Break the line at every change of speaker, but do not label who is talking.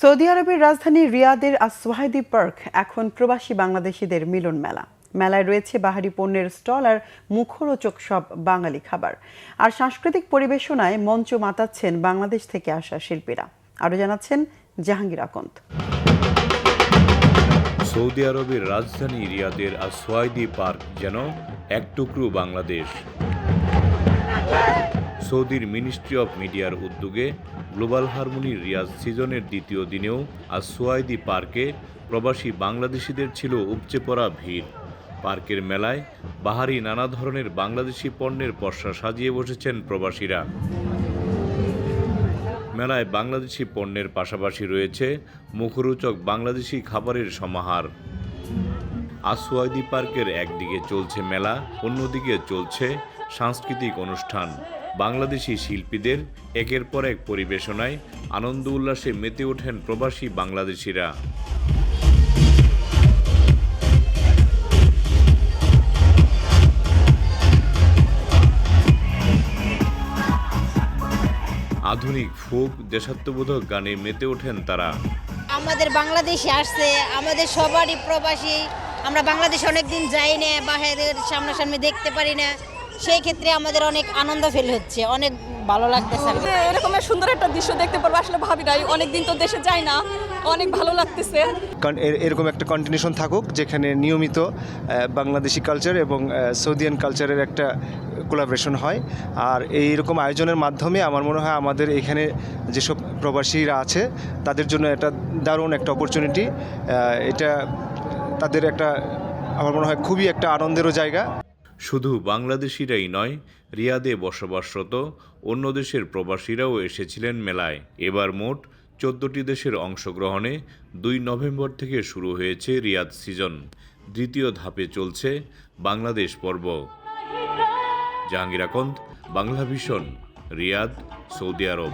Saudi আরবের রাজধানী রিয়াদের আসওয়াহিদি পার্ক এখন প্রবাসী বাংলাদেশিদের মিলন মেলা। মেলায় রয়েছে বাহারি পণ্যের স্টল আর মুখরোচক সব বাঙালি খাবার। আর সাংস্কৃতিক পরিবেশনায় মঞ্চ মাতাচ্ছেন বাংলাদেশ থেকে আসা শিল্পীরা। আরও জানাচ্ছেন জাহাঙ্গীর আকন্দ।
সৌদি আরবের রাজধানী রিয়াদের আসওয়াহিদি পার্ক যেন এক টুকরো বাংলাদেশ। সৌদির মিনিস্ট্রি অব মিডিয়ার উদ্যোগে গ্লোবাল হারমোনি রিয়াজ সিজনের দ্বিতীয় দিনেও আসওয়াহিদি পার্কে প্রবাসী বাংলাদেশিদের ছিল উপচে পড়া ভিড়। পার্কের মেলায় বাহারি নানা ধরনের বাংলাদেশি পণ্যের পসরা সাজিয়ে বসেছেন প্রবাসীরা। মেলায় বাংলাদেশি পণ্যের পাশাপাশি রয়েছে মুখরোচক বাংলাদেশি খাবারের সমাহার। আসওয়াহিদি পার্কের একদিকে চলছে মেলা, অন্যদিকে চলছে সাংস্কৃতিক অনুষ্ঠান। বাংলাদেশি শিল্পীদের একের পর এক পরিবেশনায় আনন্দ উল্লাসে মেতে ওঠেন প্রবাসী বাংলাদেশিরা। আধুনিক ফোক দেশাত্মবোধক গানে মেতে ওঠেন তারা।
আমাদের বাংলাদেশে আসছে, আমাদের সবারই প্রবাসী, আমরা বাংলাদেশে অনেকদিন যাই না, বাইরের সামনাসামনি দেখতে পারি না, সেই ক্ষেত্রে আমাদের অনেক আনন্দ ফিল হচ্ছে, অনেক ভালো লাগতেছে।
এরকম সুন্দর একটা দৃশ্য দেখতে পারবো আসলে ভাবি নাই, অনেকদিন তো দেশে যাই না, অনেক ভালো লাগতেছে।
কারণ এরকম একটা কন্টিনিউশন থাকুক যেখানে নিয়মিত বাংলাদেশি কালচার এবং সৌদিয়ান কালচারের একটা কোলাবোরেশন হয়। আর এইরকম আয়োজনের মাধ্যমে আমার মনে হয় আমাদের এখানে যেসব প্রবাসীরা আছে তাদের জন্য এটা দারুণ একটা অপরচুনিটি। এটা তাদের একটা আমার মনে হয় খুবই একটা আনন্দেরও জায়গা।
শুধু বাংলাদেশিরাই নয়, রিয়াদে বসবাসরত অন্য দেশের প্রবাসীরাও এসেছিলেন মেলায়। এবার মোট 14টি দেশের অংশগ্রহণে 2 নভেম্বর থেকে শুরু হয়েছে রিয়াদ সিজন। দ্বিতীয় ধাপে চলছে বাংলাদেশ পর্ব। জাহাঙ্গীর আকন্দ, বাংলা ভিশন, রিয়াদ, সৌদি আরব।